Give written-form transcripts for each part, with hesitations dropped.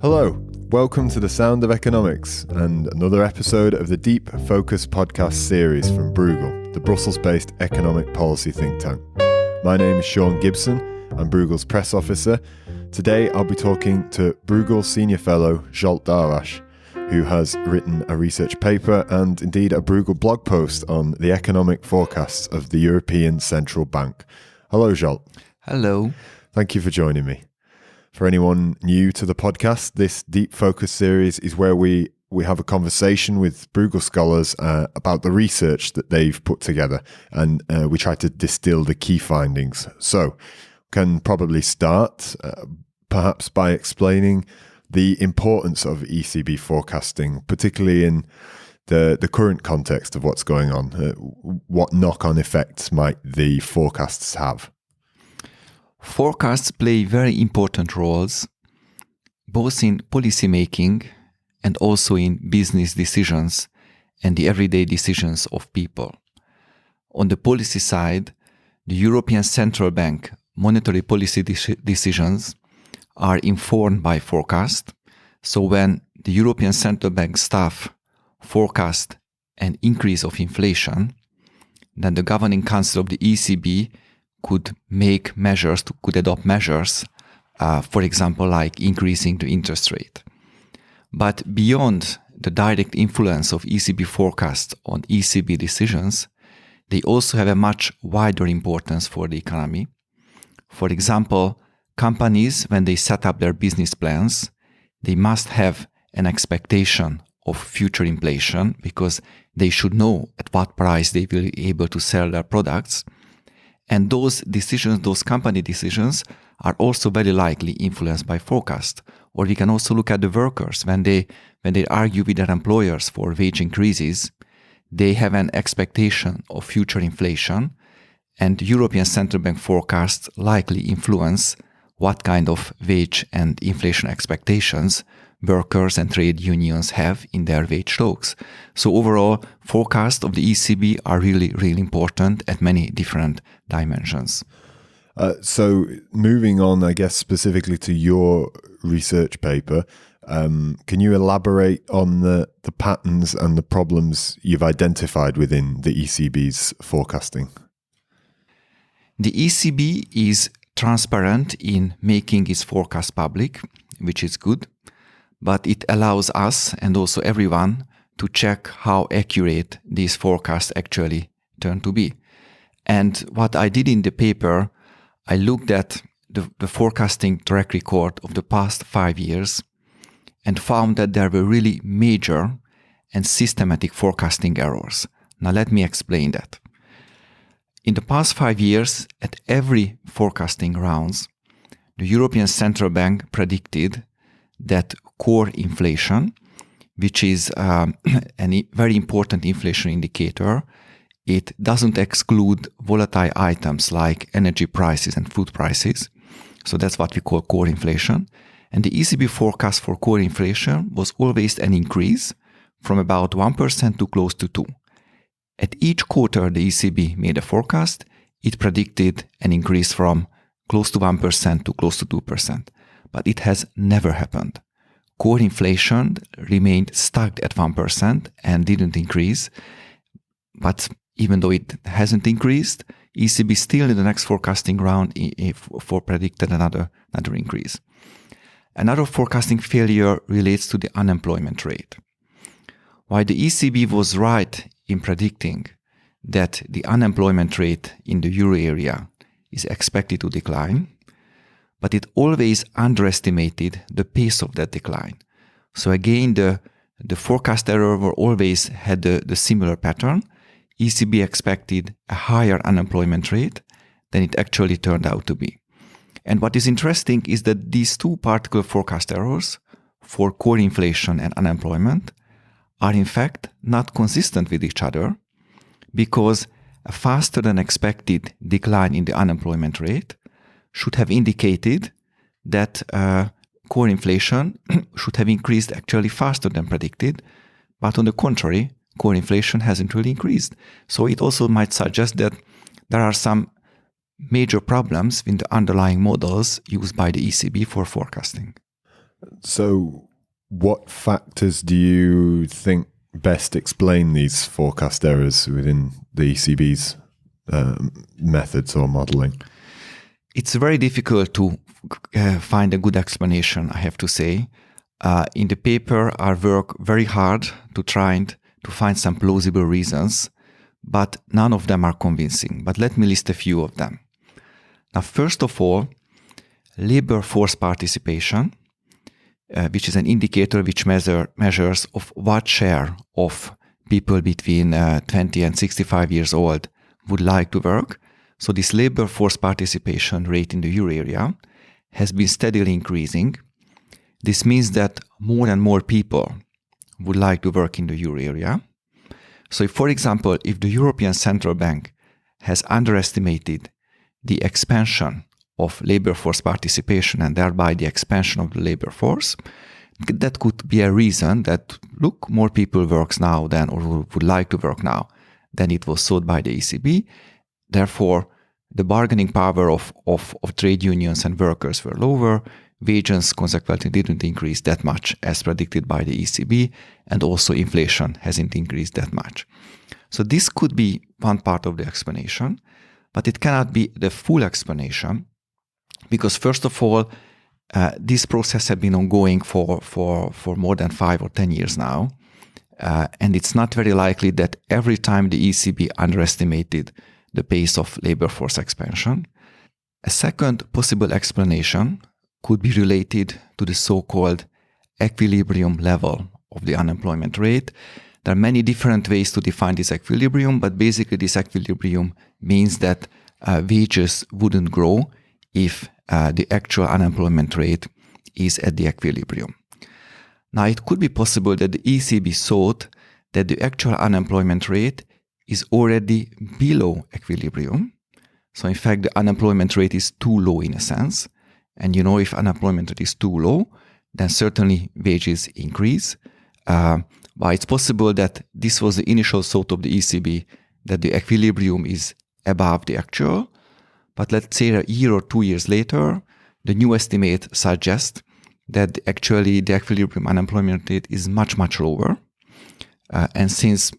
Hello, welcome to The Sound of Economics and another episode of the Deep Focus podcast series from Bruegel, the Brussels-based economic policy think tank. My name is Sean Gibson, I'm Bruegel's press officer. Today I'll be talking to Bruegel Senior Fellow Zsolt Darvas, who has written a research paper and indeed a Bruegel blog post on the economic forecasts of the European Central Bank. Hello, Zsolt. Hello. Thank you for joining me. For anyone new to the podcast, this Deep Focus series is where we have a conversation with Bruegel scholars about the research that they've put together, and we try to distill the key findings. So, can probably start perhaps by explaining the importance of ECB forecasting, particularly in the current context of what's going on. What knock-on effects might the forecasts have? Forecasts play very important roles, both in policy making and also in business decisions and the everyday decisions of people. On the policy side, the European Central Bank monetary policy decisions are informed by forecast. So when the European Central Bank staff forecast an increase of inflation, then the Governing Council of the ECB could adopt measures, for example, like increasing the interest rate. But beyond the direct influence of ECB forecasts on ECB decisions, they also have a much wider importance for the economy. For example, companies, when they set up their business plans, they must have an expectation of future inflation because they should know at what price they will be able to sell their products. And those decisions, those company decisions, are also very likely influenced by forecast. Or we can also look at the workers. When they argue with their employers for wage increases, they have an expectation of future inflation, and European Central Bank forecasts likely influence what kind of wage and inflation expectations workers and trade unions have in their wage talks. So overall, forecasts of the ECB are really, really important at many different dimensions. So moving on, I guess, specifically to your research paper, can you elaborate on the patterns and the problems you've identified within the ECB's forecasting? The ECB is transparent in making its forecast public, which is good, but it allows us and also everyone to check how accurate these forecasts actually turn to be. And what I did in the paper, I looked at the forecasting track record of the past 5 years and found that there were really major and systematic forecasting errors. Now let me explain that. In the past 5 years, at every forecasting rounds, the European Central Bank predicted that core inflation, which is a very important inflation indicator, it doesn't exclude volatile items like energy prices and food prices. So that's what we call core inflation. And the ECB forecast for core inflation was always an increase from about 1% to close to 2%. At each quarter the ECB made a forecast, it predicted an increase from close to 1% to close to 2%. But it has never happened. Core inflation remained stuck at 1% and didn't increase. But even though it hasn't increased, ECB still in the next forecasting round predicted another increase. Another forecasting failure relates to the unemployment rate. While the ECB was right in predicting that the unemployment rate in the euro area is expected to decline, but it always underestimated the pace of that decline. So again, the forecast error always had the similar pattern. ECB expected a higher unemployment rate than it actually turned out to be. And what is interesting is that these two particular forecast errors for core inflation and unemployment are in fact not consistent with each other, because a faster than expected decline in the unemployment rate should have indicated that core inflation should have increased actually faster than predicted, but on the contrary, core inflation hasn't really increased. So it also might suggest that there are some major problems in the underlying models used by the ECB for forecasting. So what factors do you think best explain these forecast errors within the ECB's methods or modeling? It's very difficult to find a good explanation, I have to say. In the paper, I work very hard to try to find some plausible reasons, but none of them are convincing. But let me list a few of them. Now, first of all, labor force participation, which is an indicator which measures of what share of people between 20 and 65 years old would like to work. So this labor force participation rate in the euro area has been steadily increasing. This means that more and more people would like to work in the euro area. So if, for example, if the European Central Bank has underestimated the expansion of labor force participation and thereby the expansion of the labor force, that could be a reason that, look, more people works now than, or would like to work now than it was thought by the ECB. Therefore, the bargaining power of trade unions and workers were lower. Wages consequently didn't increase that much as predicted by the ECB, and also inflation hasn't increased that much. So this could be one part of the explanation, but it cannot be the full explanation because, first of all, this process has been ongoing for more than 5 or 10 years now, and it's not very likely that every time the ECB underestimated the pace of labor force expansion. A second possible explanation could be related to the so-called equilibrium level of the unemployment rate. There are many different ways to define this equilibrium, but basically this equilibrium means that wages wouldn't grow if the actual unemployment rate is at the equilibrium. Now, it could be possible that the ECB thought that the actual unemployment rate is already below equilibrium. So in fact, the unemployment rate is too low in a sense. And if unemployment rate is too low, then certainly wages increase. But it's possible that this was the initial thought of the ECB, that the equilibrium is above the actual. But let's say a year or 2 years later, the new estimate suggests that actually the equilibrium unemployment rate is much, much lower. And since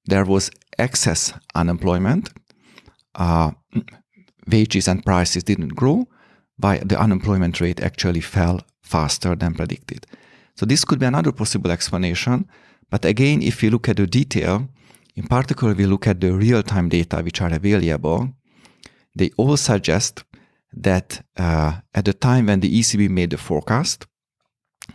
there was excess unemployment, wages and prices didn't grow, but the unemployment rate actually fell faster than predicted. So this could be another possible explanation. But again, if you look at the detail, in particular, we look at the real-time data which are available, they all suggest that at the time when the ECB made the forecast,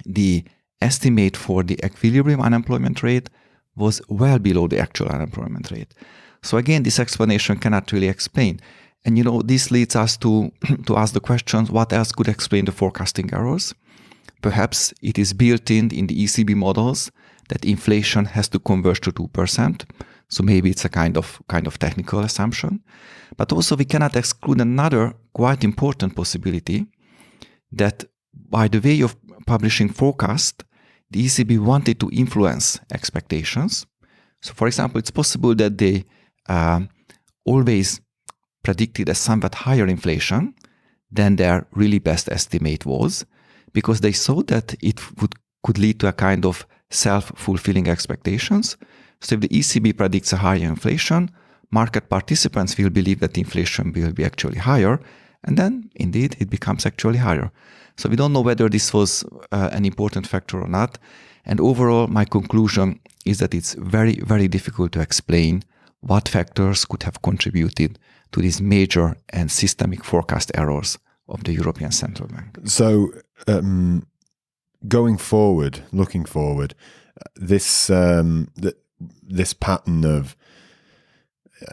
the estimate for the equilibrium unemployment rate was well below the actual unemployment rate. So again, this explanation cannot really explain. And this leads us to ask the question, what else could explain the forecasting errors? Perhaps it is built in the ECB models that inflation has to converge to 2%. So maybe it's a kind of technical assumption. But also we cannot exclude another quite important possibility that by the way of publishing forecast, the ECB wanted to influence expectations. So for example, it's possible that they always predicted a somewhat higher inflation than their really best estimate was, because they thought that it could lead to a kind of self-fulfilling expectations. So if the ECB predicts a higher inflation, market participants will believe that inflation will be actually higher, and then indeed it becomes actually higher. So we don't know whether this was an important factor or not. And overall, my conclusion is that it's very, very difficult to explain what factors could have contributed to these major and systemic forecast errors of the European Central Bank. So looking forward, this pattern of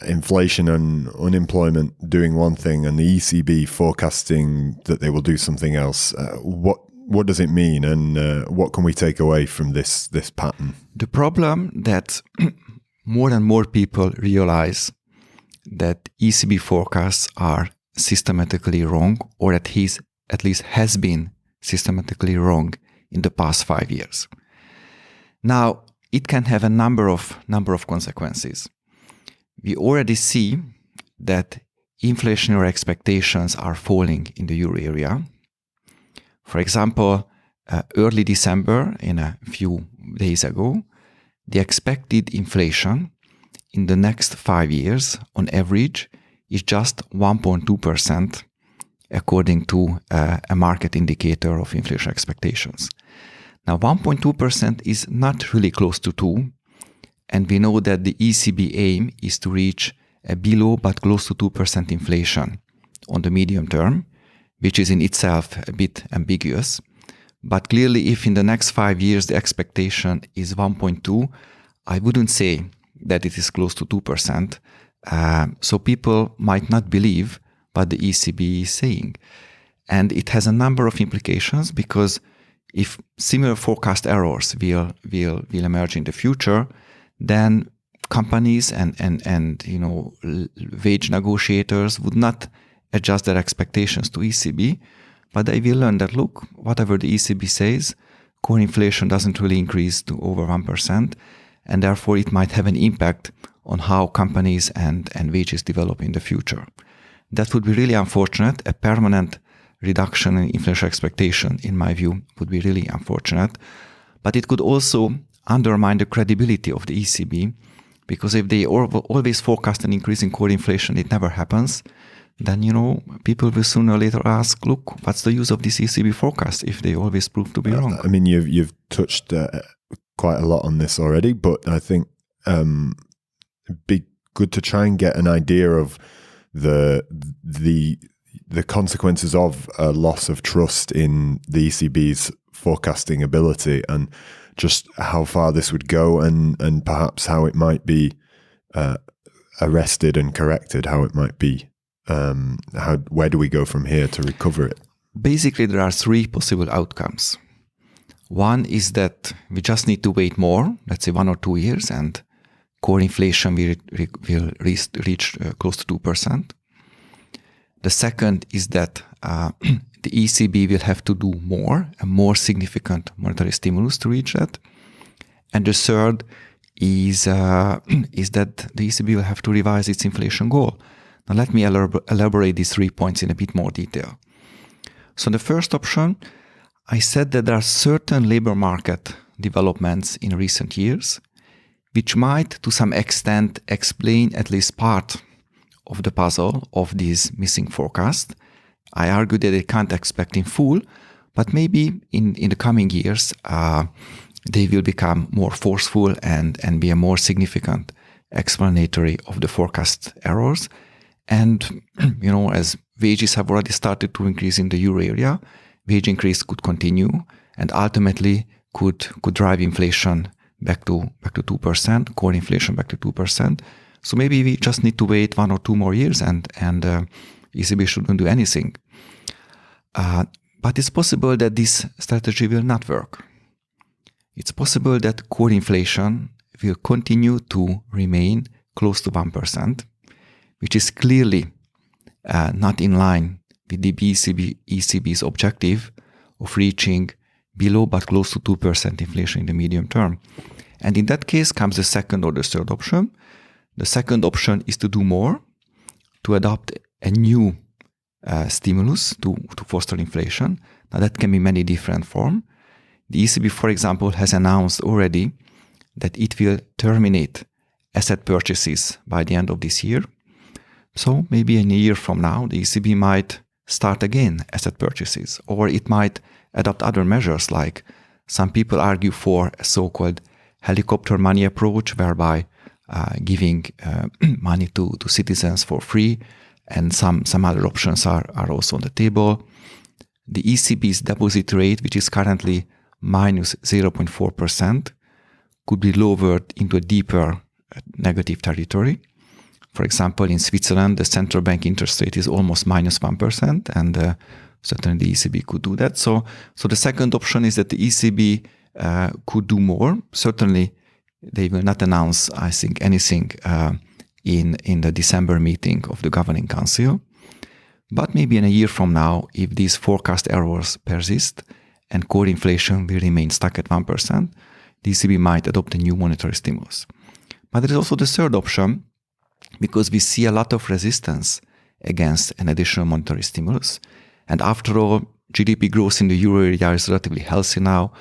inflation and unemployment doing one thing and the ECB forecasting that they will do something else, what does it mean, and what can we take away from this pattern? The problem that more and more people realize that ECB forecasts are systematically wrong, or at least has been systematically wrong in the past 5 years. Now, it can have a number of consequences. We already see that inflationary expectations are falling in the euro area. For example, early December, in a few days ago, the expected inflation in the next 5 years on average is just 1.2%, according to a market indicator of inflation expectations. Now, 1.2% is not really close to 2%, and we know that the ECB aim is to reach a below but close to 2% inflation on the medium term, which is in itself a bit ambiguous. But clearly, if in the next 5 years the expectation is 1.2, I wouldn't say that it is close to 2%. So people might not believe what the ECB is saying. And it has a number of implications, because if similar forecast errors will emerge in the future, then companies and wage negotiators would not adjust their expectations to ECB, but they will learn that, look, whatever the ECB says, core inflation doesn't really increase to over 1%, and therefore it might have an impact on how companies and wages develop in the future. That would be really unfortunate. A permanent reduction in inflation expectation, in my view, would be really unfortunate. But it could also undermine the credibility of the ECB, because if they always forecast an increase in core inflation, it never happens, then, people will sooner or later ask, look, what's the use of this ECB forecast if they always prove to be wrong? I mean, you've touched quite a lot on this already, but I think it'd be good to try and get an idea of the consequences of a loss of trust in the ECB's forecasting ability, and just how far this would go, and perhaps how it might be arrested and corrected, how it might be. Where do we go from here to recover it? Basically, there are 3 possible outcomes. One is that we just need to wait more, let's say 1 or 2 years, and core inflation will reach close to 2%. The second is that the ECB will have to do a more significant monetary stimulus to reach that. And the third is that the ECB will have to revise its inflation goal. Now, let me elaborate these 3 points in a bit more detail. So the first option, I said that there are certain labor market developments in recent years which might, to some extent, explain at least part of the puzzle of this missing forecast. I argue that they can't expect in full, but maybe in the coming years, they will become more forceful and be a more significant explanatory of the forecast errors. And, as wages have already started to increase in the euro area, wage increase could continue and ultimately could drive inflation back to 2%, core inflation back to 2%. So maybe we just need to wait 1 or 2 more years and ECB shouldn't do anything. But it's possible that this strategy will not work. It's possible that core inflation will continue to remain close to 1%, which is clearly not in line with the ECB's objective of reaching below but close to 2% inflation in the medium term. And in that case comes the second or the third option. The second option is to do more, to adopt a new stimulus to foster inflation. Now, that can be many different forms. The ECB, for example, has announced already that it will terminate asset purchases by the end of this year. So maybe in a year from now, the ECB might start again asset purchases, or it might adopt other measures, like some people argue for a so-called helicopter money approach, whereby giving money to citizens for free, and some other options are also on the table. The ECB's deposit rate, which is currently minus 0.4%, could be lowered into a deeper negative territory. For example, in Switzerland, the central bank interest rate is almost minus 1%, and certainly the ECB could do that. So the second option is that the ECB could do more. Certainly, they will not announce, I think, anything in the December meeting of the Governing Council. But maybe in a year from now, if these forecast errors persist and core inflation will remain stuck at 1%, the ECB might adopt a new monetary stimulus. But there is also the third option, because we see a lot of resistance against an additional monetary stimulus. And after all, GDP growth in the euro area is relatively healthy now,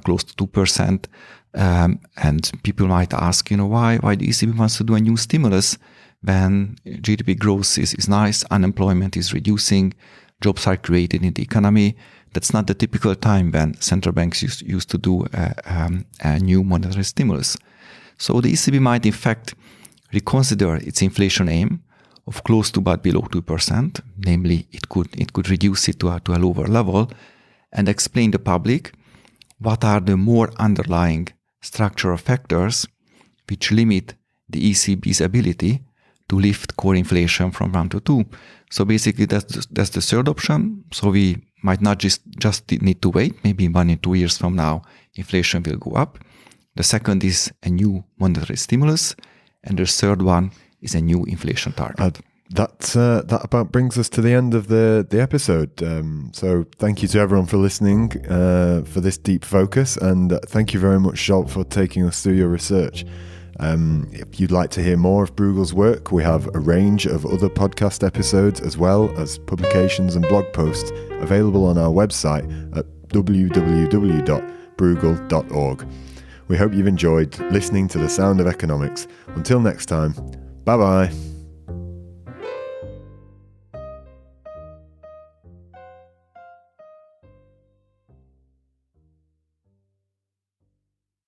close to 2%. And people might ask, why the ECB wants to do a new stimulus when GDP growth is nice, unemployment is reducing, jobs are created in the economy. That's not the typical time when central banks used to do a new monetary stimulus. So the ECB might in fact reconsider its inflation aim of close to but below 2%. Namely, it could reduce it to a lower level and explain to the public what are the more underlying structural factors which limit the ECB's ability to lift core inflation from 1 to 2. So basically that's the third option. So we might not just need to wait. Maybe 1 and 2 years from now, inflation will go up. The second is a new monetary stimulus. And the third one is a new inflation target. That about brings us to the end of the episode. So thank you to everyone for listening for this deep focus. And thank you very much, Zsolt, for taking us through your research. If you'd like to hear more of Bruegel's work, we have a range of other podcast episodes as well as publications and blog posts available on our website at www.bruegel.org. We hope you've enjoyed listening to The Sound of Economics. Until next time, bye-bye.